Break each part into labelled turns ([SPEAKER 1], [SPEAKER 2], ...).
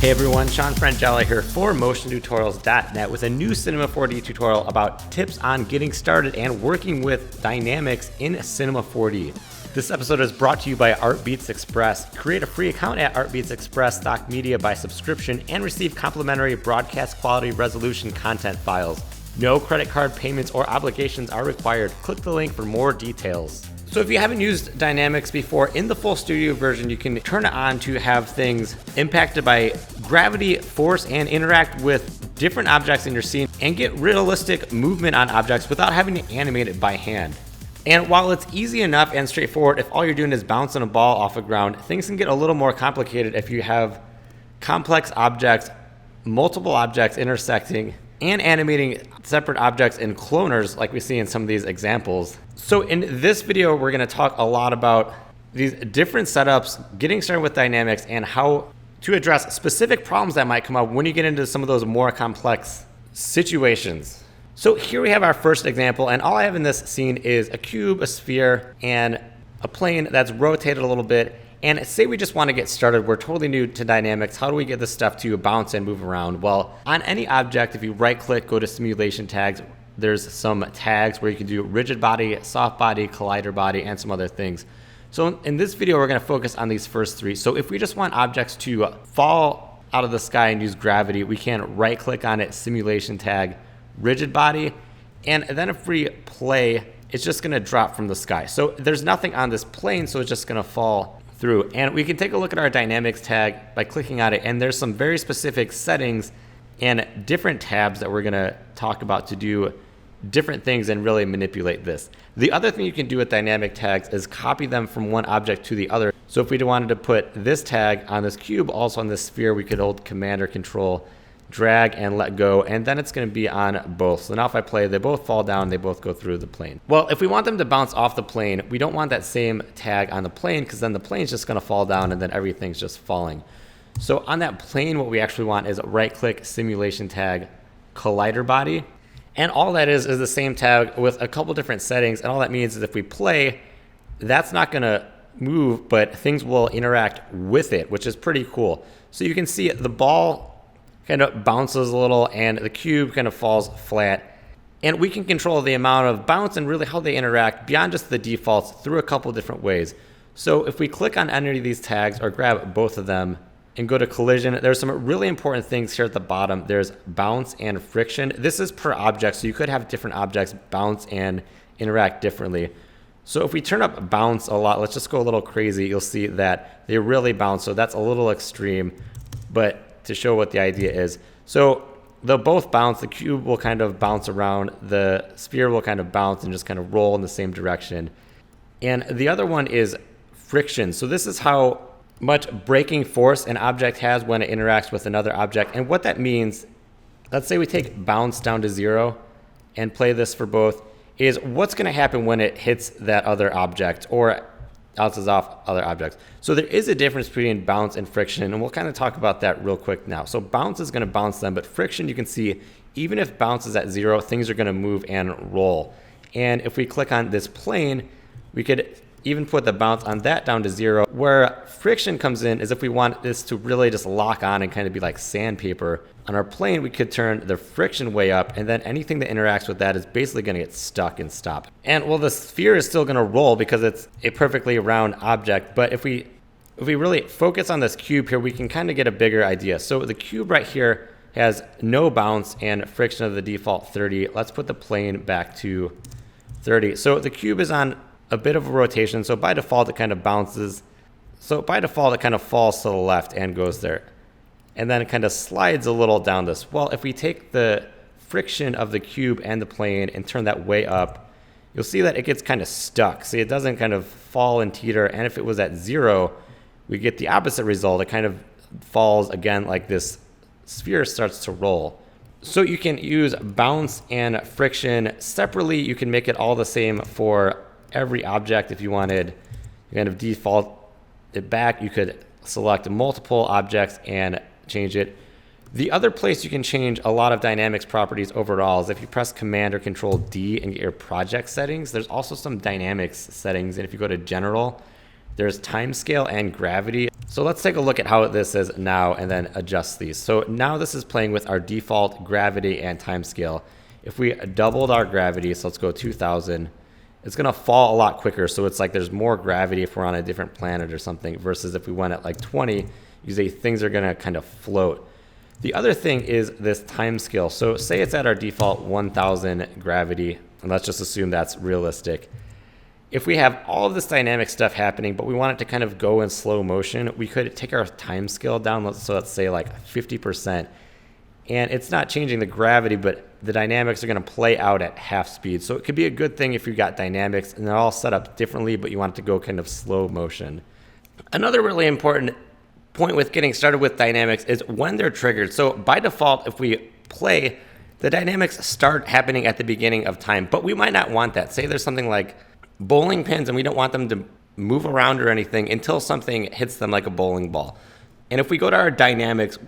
[SPEAKER 1] Hey everyone, Sean Frangella here for MotionTutorials.net with a new Cinema 4D tutorial about tips on getting started and working with dynamics in Cinema 4D. This episode is brought to you by ArtbeatsEXPRESS. Create a free account at ArtbeatsEXPRESS stock media by subscription and receive complimentary broadcast quality resolution content files. No credit card payments or obligations are required. Click the link for more details. So if you haven't used dynamics before, in the full studio version, you can turn it on to have things impacted by gravity, force, and interact with different objects in your scene and get realistic movement on objects without having to animate it by hand. And while it's easy enough and straightforward, if all you're doing is bouncing a ball off the ground, things can get a little more complicated if you have complex objects, multiple objects intersecting, and animating separate objects in cloners like we see in some of these examples. So in this video, we're gonna talk a lot about these different setups, getting started with dynamics, and how to address specific problems that might come up when you get into some of those more complex situations. So here we have our first example, and all I have in this scene is a cube, a sphere, and a plane that's rotated a little bit. And say we just want to get started, we're totally new to dynamics. How do we get this stuff to bounce and move around? Well, on any object, if you right click, go to simulation tags, there's some tags where you can do rigid body, soft body, collider body, and some other things. So in this video, we're going to focus on these first three. So if we just want objects to fall out of the sky and use gravity, we can right click on it, simulation tag, rigid body, and then if we play, it's just going to drop from the sky. So there's nothing on this plane, so it's just going to fall through. And we can take a look at our dynamics tag by clicking on it, and there's some very specific settings and different tabs that we're going to talk about to do different things and really manipulate this. The other thing you can do with dynamic tags is copy them from one object to the other. So if we wanted to put this tag on this cube, also on this sphere, we could hold Command or Control, drag and let go, and then it's going to be on both. So now if I play, they both fall down, they both go through the plane. Well, if we want them to bounce off the plane, we don't want that same tag on the plane, because then the plane's just going to fall down and then everything's just falling. So on that plane, what we actually want is right click, simulation tag, collider body. And all that is the same tag with a couple different settings. And all that means is if we play, that's not going to move, but things will interact with it, which is pretty cool. So you can see the ball kind of bounces a little and the cube kind of falls flat. And we can control the amount of bounce and really how they interact beyond just the defaults through a couple different ways. So if we click on any of these tags or grab both of them and go to collision, there's some really important things here at the bottom. There's bounce and friction. This is per object, so you could have different objects bounce and interact differently. So if we turn up bounce a lot, let's just go a little crazy, you'll see that they really bounce. So that's a little extreme, but to show what the idea is. So they'll both bounce. The cube will kind of bounce around. The sphere will kind of bounce and just kind of roll in the same direction. And the other one is friction. So this is how much braking force an object has when it interacts with another object. And what that means, let's say we take bounce down to 0 and play this for both, is what's going to happen when it hits that other object or bounces off other objects. So there is a difference between bounce and friction, and we'll kind of talk about that real quick now. So bounce is going to bounce them, but friction, you can see, even if bounce is at 0, things are going to move and roll. And if we click on this plane, we could even put the bounce on that down to 0. Where friction comes in is if we want this to really just lock on and kind of be like sandpaper. On our plane, we could turn the friction way up, and then anything that interacts with that is basically going to get stuck and stop. And well, the sphere is still going to roll because it's a perfectly round object. But if we really focus on this cube here, we can kind of get a bigger idea. So the cube right here has no bounce and friction of the default 30. Let's put the plane back to 30. So the cube is on a bit of a rotation, so by default it kind of bounces. So by default it kind of falls to the left and goes there. And then it kind of slides a little down this. Well, if we take the friction of the cube and the plane and turn that way up, you'll see that it gets kind of stuck. See, it doesn't kind of fall and teeter, and if it was at 0, we get the opposite result. It kind of falls again like this sphere starts to roll. So you can use bounce and friction separately. You can make it all the same for every object. If you wanted to kind of default it back, you could select multiple objects and change it. The other place you can change a lot of dynamics properties overall is if you press Command or Control D and get your project settings. There's also some dynamics settings, and if you go to General, there's time scale and gravity. So let's take a look at how this is now and then adjust these. So now this is playing with our default gravity and time scale. If we doubled our gravity, so let's go 2000, it's going to fall a lot quicker. So it's like there's more gravity if we're on a different planet or something, versus if we went at like 20, you say things are going to kind of float. The other thing is this time scale. So say it's at our default 1000 gravity, and let's just assume that's realistic. If we have all of this dynamic stuff happening, but we want it to kind of go in slow motion, we could take our time scale down. So let's say like 50%. And it's not changing the gravity, but the dynamics are going to play out at half speed. So it could be a good thing if you've got dynamics and they're all set up differently, but you want it to go kind of slow motion. Another really important point with getting started with dynamics is when they're triggered. So by default, if we play, the dynamics start happening at the beginning of time, but we might not want that. Say there's something like bowling pins and we don't want them to move around or anything until something hits them like a bowling ball. And if we go to our dynamics,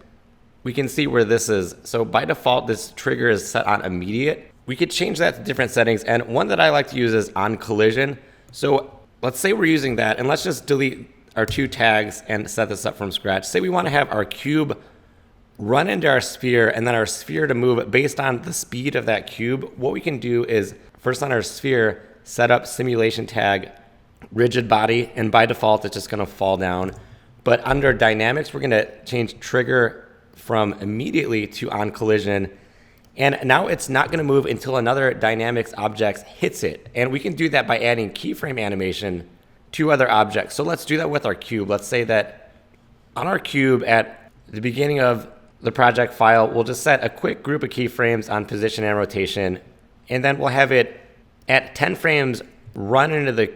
[SPEAKER 1] we can see where this is. So by default, this trigger is set on immediate. We could change that to different settings. And one that I like to use is on collision. So let's say we're using that, and let's just delete our two tags and set this up from scratch. Say we want to have our cube run into our sphere and then our sphere to move based on the speed of that cube. What we can do is first on our sphere, set up simulation tag rigid body, and by default, it's just going to fall down. But under dynamics, we're going to change trigger from immediately to on collision. And now it's not going to move until another dynamics object hits it. And we can do that by adding keyframe animation to other objects. So let's do that with our cube. Let's say that on our cube at the beginning of the project file, we'll just set a quick group of keyframes on position and rotation. And then we'll have it at 10 frames run into the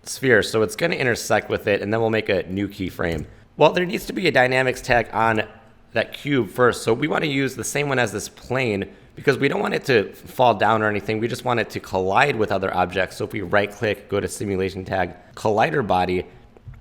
[SPEAKER 1] sphere. So it's going to intersect with it. And then we'll make a new keyframe. Well, there needs to be a dynamics tag on that cube first. So we want to use the same one as this plane because we don't want it to fall down or anything. We just want it to collide with other objects. So if we right click, go to simulation tag, collider body.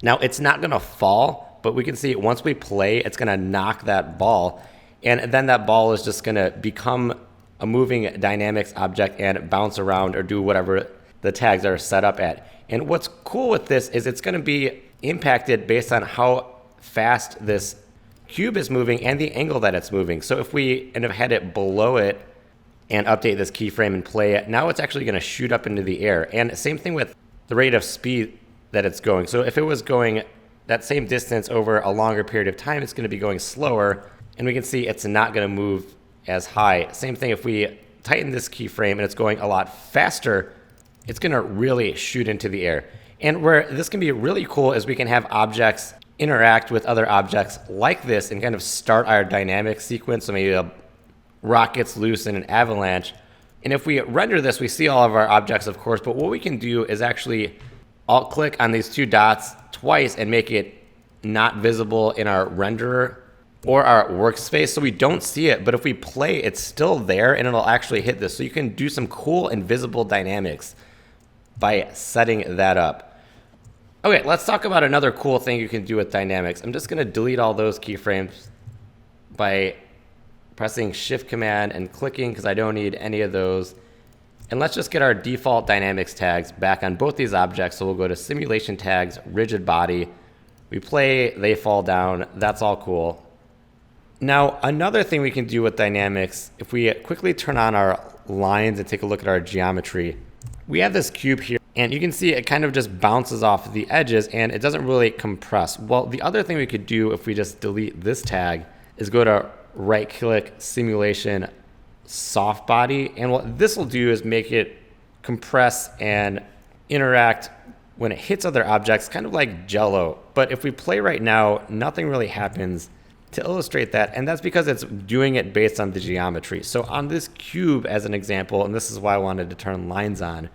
[SPEAKER 1] Now it's not going to fall, but we can see once we play, it's going to knock that ball. And then that ball is just going to become a moving dynamics object and bounce around or do whatever the tags are set up at. And what's cool with this is it's going to be impacted based on how fast this cube is moving and the angle that it's moving. So if we end up had it below it and update this keyframe and play it, now it's actually going to shoot up into the air. And same thing with the rate of speed that it's going. So if it was going that same distance over a longer period of time, it's going to be going slower, and we can see it's not going to move as high. Same thing if we tighten this keyframe and it's going a lot faster, it's going to really shoot into the air. And where this can be really cool is we can have objects interact with other objects like this and kind of start our dynamic sequence. So maybe a rock gets loose in an avalanche. And if we render this, we see all of our objects, of course, but what we can do is actually alt click on these two dots twice and make it not visible in our renderer or our workspace so we don't see it. But if we play, it's still there and it'll actually hit this. So you can do some cool invisible dynamics by setting that up. Okay, let's talk about another cool thing you can do with dynamics. I'm just going to delete all those keyframes by pressing Shift Command and clicking because I don't need any of those. And let's just get our default dynamics tags back on both these objects. So we'll go to simulation tags, rigid body. We play, they fall down. That's all cool. Now, another thing we can do with dynamics, if we quickly turn on our lines and take a look at our geometry, we have this cube here. And you can see it kind of just bounces off the edges and it doesn't really compress. Well, the other thing we could do if we just delete this tag is go to right click simulation soft body. And what this will do is make it compress and interact when it hits other objects, kind of like Jello. But if we play right now, nothing really happens to illustrate that. And that's because it's doing it based on the geometry. So on this cube as an example, and this is why I wanted to turn lines on,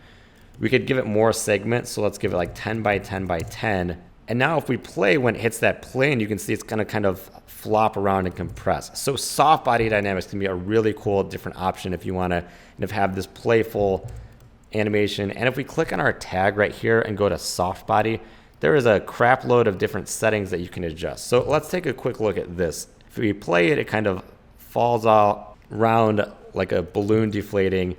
[SPEAKER 1] we could give it more segments. So let's give it like 10 by 10 by 10. And now if we play, when it hits that plane, you can see it's going to kind of flop around and compress. So soft body dynamics can be a really cool different option if you want to kind of have this playful animation. And if we click on our tag right here and go to soft body, there is a crap load of different settings that you can adjust. So let's take a quick look at this. If we play it, it kind of falls all around like a balloon deflating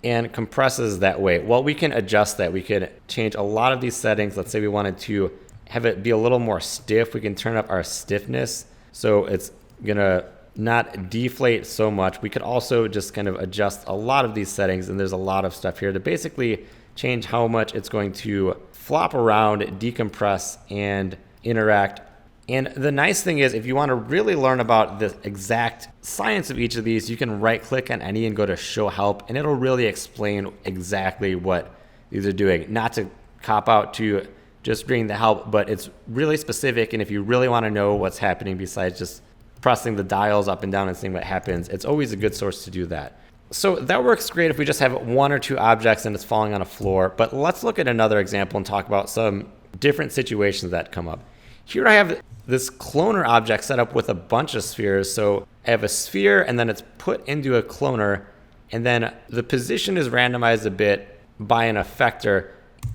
[SPEAKER 1] and compresses that way. Well, we can adjust that. We could change a lot of these settings. Let's say we wanted to have it be a little more stiff, we can turn up our stiffness so it's gonna not deflate so much. We could also just kind of adjust a lot of these settings, and there's a lot of stuff here to basically change how much it's going to flop around, decompress, and interact. And the nice thing is, if you want to really learn about the exact science of each of these, you can right click on any and go to show help, and it'll really explain exactly what these are doing. Not to cop out to just reading the help, but it's really specific, and if you really want to know what's happening besides just pressing the dials up and down and seeing what happens, it's always a good source to do that. So that works great if we just have one or two objects and it's falling on a floor. But let's look at another example and talk about some different situations that come up. Here I have this cloner object set up with a bunch of spheres. So I have a sphere, and then it's put into a cloner, and then the position is randomized a bit by an effector,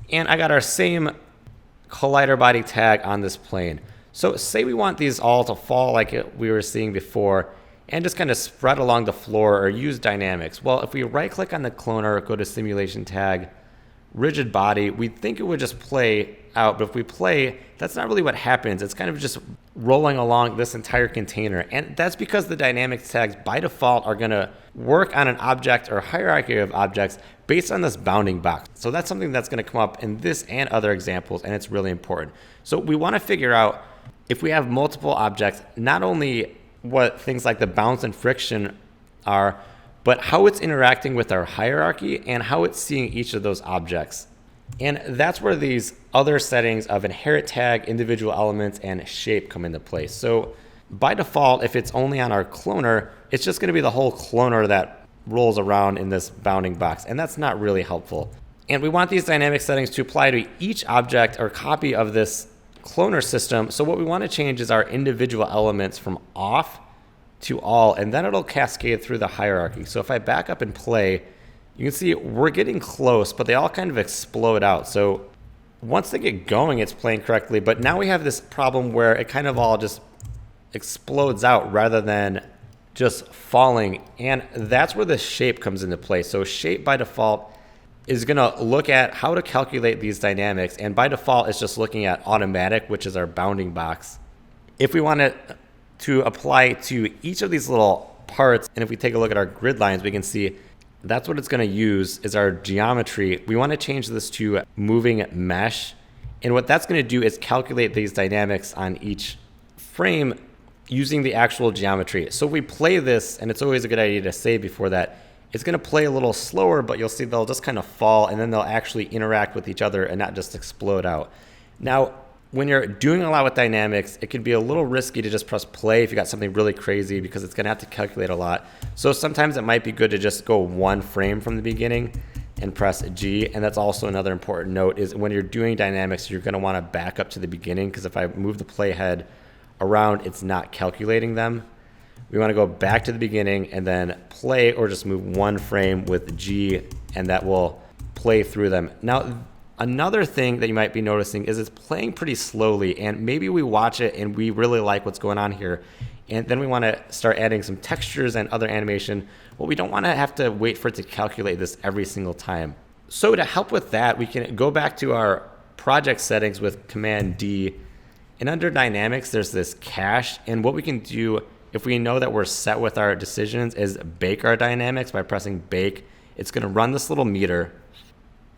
[SPEAKER 1] and I got our same collider body tag on this plane. So say we want these all to fall like we were seeing before and just kind of spread along the floor or use dynamics. Well, if we right click on the cloner, go to simulation tag, rigid body, we'd think it would just play out, but if we play, that's not really what happens. It's kind of just rolling along this entire container. And that's because the dynamics tags by default are gonna work on an object or hierarchy of objects based on this bounding box. So that's something that's gonna come up in this and other examples, and it's really important. So we wanna figure out, if we have multiple objects, not only what things like the bounce and friction are, but how it's interacting with our hierarchy and how it's seeing each of those objects. And that's where these other settings of inherit tag, individual elements, and shape come into play. So by default, if it's only on our cloner, it's just going to be the whole cloner that rolls around in this bounding box, and that's not really helpful. And we want these dynamic settings to apply to each object or copy of this cloner system. So what we want to change is our individual elements from off to all, and then it'll cascade through the hierarchy. So if I back up and play, you can see we're getting close, but they all kind of explode out. So once they get going, it's playing correctly, but now we have this problem where it kind of all just explodes out rather than just falling, and that's where the shape comes into play. So shape by default is going to look at how to calculate these dynamics, and by default it's just looking at automatic, which is our bounding box. If we want it to apply to each of these little parts, and if we take a look at our grid lines, we can see that's what it's going to use is our geometry. We want to change this to moving mesh, and what that's going to do is calculate these dynamics on each frame using the actual geometry. So if we play this, and it's always a good idea to save before that, it's going to play a little slower, but you'll see they'll just kind of fall, and then they'll actually interact with each other and not just explode out. Now, when you're doing a lot with dynamics, it can be a little risky to just press play if you got something really crazy, because it's going to have to calculate a lot. So sometimes it might be good to just go one frame from the beginning and press G. And that's also another important note, is when you're doing dynamics, you're going to want to back up to the beginning, because if I move the playhead around, it's not calculating them. We want to go back to the beginning and then play, or just move one frame with G, and that will play through them. Now, another thing that you might be noticing is it's playing pretty slowly, and maybe we watch it and we really like what's going on here, and then we want to start adding some textures and other animation. Well, we don't want to have to wait for it to calculate this every single time. So to help with that, we can go back to our project settings with Command D, and under dynamics there's this cache, and what we can do if we know that we're set with our decisions is bake our dynamics by pressing bake. It's going to run this little meter,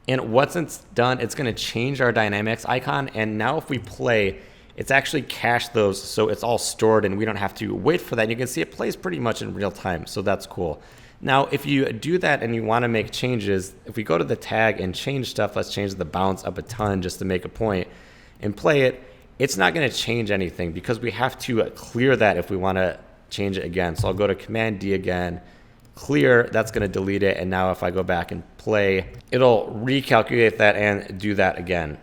[SPEAKER 1] and once it's done, it's going to change our dynamics icon, and now if we play, it's actually cached those, so it's all stored and we don't have to wait for that. And you can see it plays pretty much in real time, so that's cool. Now, if you do that and you want to make changes, if we go to the tag and change stuff, let's change the bounce up a ton just to make a point and play it, it's not going to change anything because we have to clear that if we want to change it again. So I'll go to Command D again, clear, that's going to delete it, and now if I go back and play, it'll recalculate that and do that again.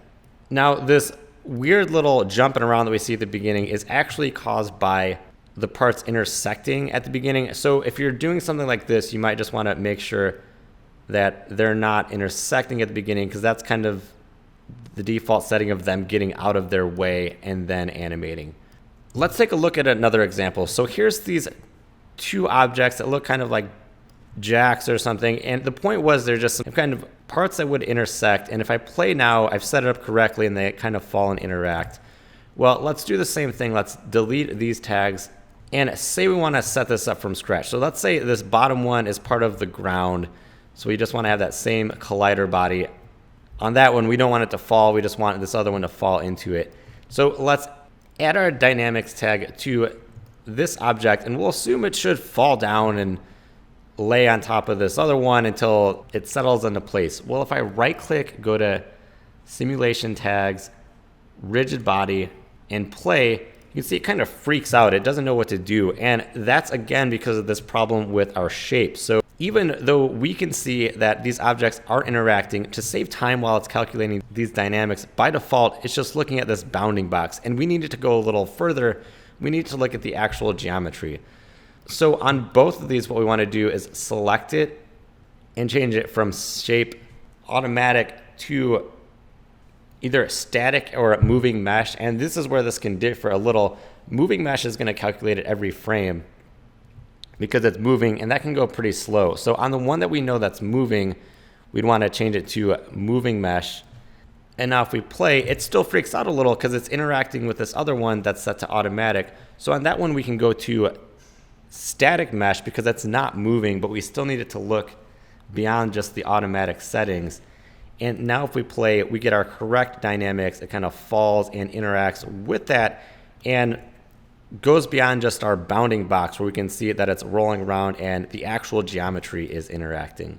[SPEAKER 1] Now, this weird little jumping around that we see at the beginning is actually caused by the parts intersecting at the beginning. So if you're doing something like this, you might just want to make sure that they're not intersecting at the beginning, because that's kind of the default setting of them getting out of their way and then animating. Let's take a look at another example. So here's these two objects that look kind of like jacks or something, and the point was they're just some kind of parts that would intersect, and if I play now, I've set it up correctly and they kind of fall and interact. Well, let's do the same thing. Let's delete these tags and say we want to set this up from scratch. So let's say this bottom one is part of the ground. So we just want to have that same collider body. On that one, we don't want it to fall. We just want this other one to fall into it. So let's add our dynamics tag to this object, and we'll assume it should fall down and lay on top of this other one until it settles into place. Well, if I right click, go to simulation tags, rigid body, and play, you can see it kind of freaks out. It doesn't know what to do. And that's again because of this problem with our shape. So even though we can see that these objects are interacting, to save time while it's calculating these dynamics, by default, it's just looking at this bounding box. And we needed to go a little further. We need to look at the actual geometry. So on both of these, what we want to do is select it and change it from shape automatic to either static or moving mesh. And this is where this can differ a little. Moving mesh is going to calculate it every frame because it's moving, and that can go pretty slow. So on the one that we know that's moving, we'd want to change it to moving mesh. And now if we play, it still freaks out a little because it's interacting with this other one that's set to automatic. So on that one, we can go to static mesh because it's not moving, but we still need it to look beyond just the automatic settings. And now if we play, we get our correct dynamics. It kind of falls and interacts with that and goes beyond just our bounding box where we can see that it's rolling around and the actual geometry is interacting.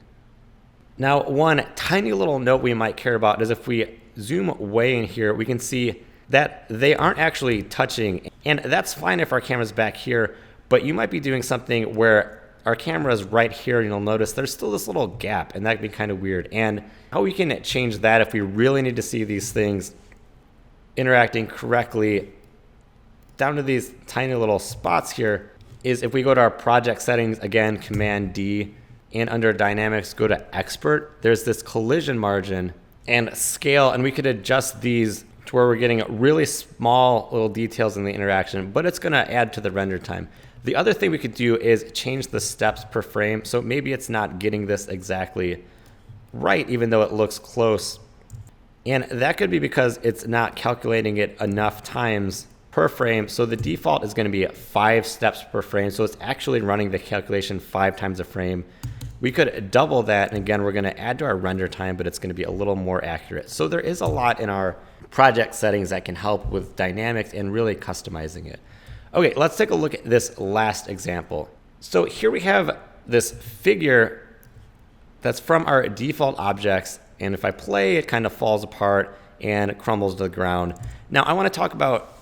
[SPEAKER 1] Now, one tiny little note we might care about is if we zoom way in here, we can see that they aren't actually touching. And that's fine if our camera's back here, but you might be doing something where our camera is right here and you'll notice there's still this little gap, and that can be kind of weird. And how we can change that if we really need to see these things interacting correctly down to these tiny little spots here is if we go to our project settings, again, Command D, and under dynamics, go to expert. There's this collision margin and scale, and we could adjust these to where we're getting really small little details in the interaction, but it's gonna add to the render time. The other thing we could do is change the steps per frame. So maybe it's not getting this exactly right, even though it looks close. And that could be because it's not calculating it enough times per frame. So the default is going to be 5 steps per frame. So it's actually running the calculation 5 times a frame. We could double that. And again, we're going to add to our render time, but it's going to be a little more accurate. So there is a lot in our project settings that can help with dynamics and really customizing it. Okay, let's take a look at this last example. So here we have this figure that's from our default objects. And if I play, it kind of falls apart and crumbles to the ground. Now I want to talk about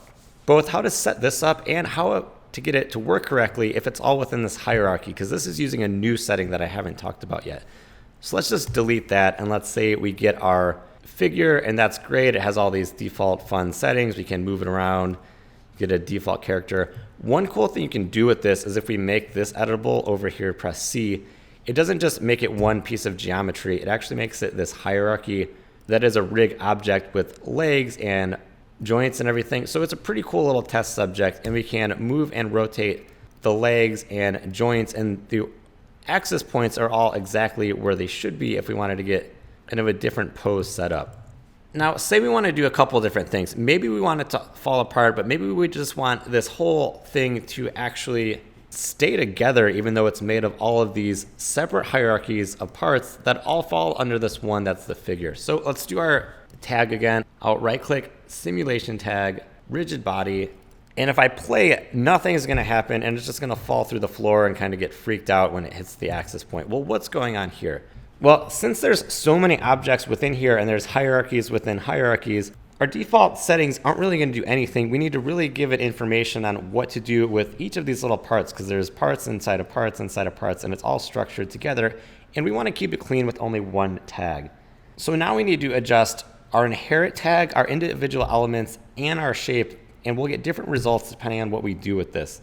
[SPEAKER 1] both how to set this up and how to get it to work correctly if it's all within this hierarchy, because this is using a new setting that I haven't talked about yet. So let's just delete that, and let's say we get our figure, and that's great. It has all these default fun settings. We can move it around, get a default character. One cool thing you can do with this is if we make this editable over here, press C, it doesn't just make it one piece of geometry. It actually makes it this hierarchy that is a rig object with legs and joints and everything. So it's a pretty cool little test subject, and we can move and rotate the legs and joints, and the axis points are all exactly where they should be if we wanted to get kind of a different pose set up. Now, say we want to do a couple different things. Maybe we want it to fall apart, but maybe we just want this whole thing to actually stay together, even though it's made of all of these separate hierarchies of parts that all fall under this one that's the figure. So let's do our tag again. I'll right click, simulation tag, rigid body, and if I play it, nothing is going to happen, and it's just going to fall through the floor and kind of get freaked out when it hits the axis point. Well, what's going on here? Well, since there's so many objects within here and there's hierarchies within hierarchies, our default settings aren't really going to do anything. We need to really give it information on what to do with each of these little parts, because there's parts inside of parts inside of parts, and it's all structured together, and we want to keep it clean with only one tag. So now we need to adjust our inherit tag, our individual elements, and our shape, and we'll get different results depending on what we do with this.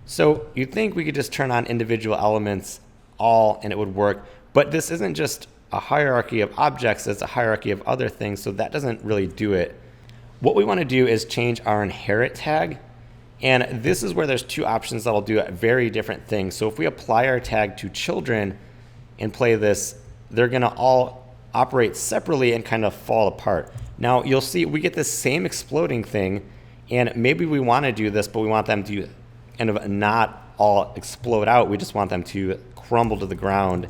[SPEAKER 1] So you'd think we could just turn on individual elements all and it would work, but this isn't just a hierarchy of objects, it's a hierarchy of other things, so that doesn't really do it. What we want to do is change our inherit tag, and this is where there's two options that'll do very different things. So if we apply our tag to children and play this, they're going to all operate separately and kind of fall apart. Now you'll see we get this same exploding thing, And maybe we want to do this, but we want them to kind of not all explode out. We just want them to crumble to the ground.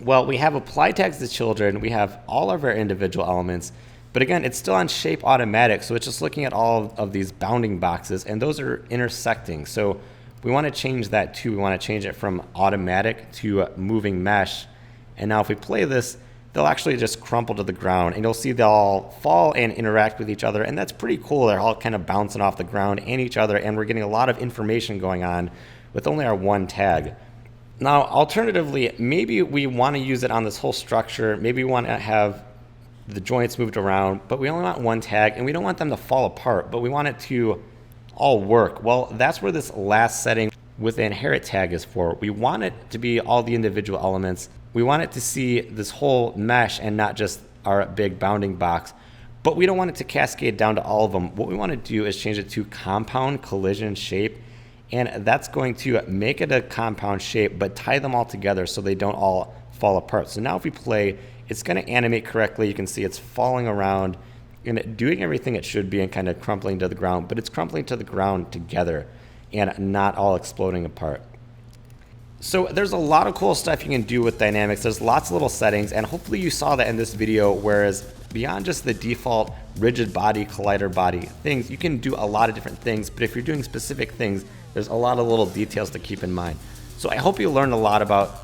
[SPEAKER 1] Well, we have apply tags to children. We have all of our individual elements. But again, it's still on shape automatic. So it's just looking at all of these bounding boxes, and those are intersecting. So we want to change that too. We want to change it from automatic to moving mesh. And now if we play this, they'll actually just crumple to the ground, and you'll see they'll all fall and interact with each other. And that's pretty cool. They're all kind of bouncing off the ground and each other, and we're getting a lot of information going on with only our one tag. Now, alternatively, maybe we want to use it on this whole structure. Maybe we want to have the joints moved around, but we only want one tag, and we don't want them to fall apart, but we want it to all work. Well, that's where this last setting with the inherit tag is for. We want it to be all the individual elements. We want it to see this whole mesh and not just our big bounding box, but we don't want it to cascade down to all of them. What we want to do is change it to compound collision shape, and that's going to make it a compound shape, but tie them all together so they don't all fall apart. So now if we play, it's going to animate correctly. You can see it's falling around and doing everything it should be and kind of crumpling to the ground, but it's crumpling to the ground together and not all exploding apart. So there's a lot of cool stuff you can do with dynamics. There's lots of little settings, and hopefully you saw that in this video, whereas beyond just the default rigid body, collider body things, you can do a lot of different things, but if you're doing specific things, there's a lot of little details to keep in mind. So I hope you learned a lot about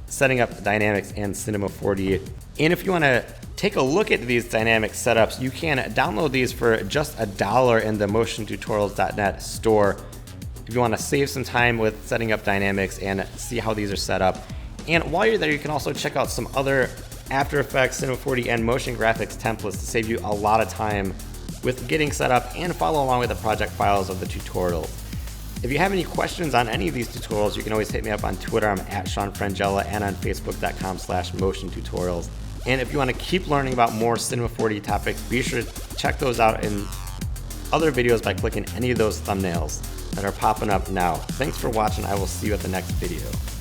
[SPEAKER 1] setting up dynamics in Cinema 4D. And if you want to take a look at these dynamic setups, you can download these for just $1 in the motiontutorials.net store if you want to save some time with setting up dynamics and see how these are set up. And while you're there, you can also check out some other After Effects, Cinema 4D, and motion graphics templates to save you a lot of time with getting set up and follow along with the project files of the tutorial. If you have any questions on any of these tutorials, you can always hit me up on Twitter. I'm at Sean Frangella, and on Facebook.com/motiontutorials. And if you want to keep learning about more Cinema 4D topics, be sure to check those out in other videos by clicking any of those thumbnails that are popping up now. Thanks for watching. I will see you at the next video.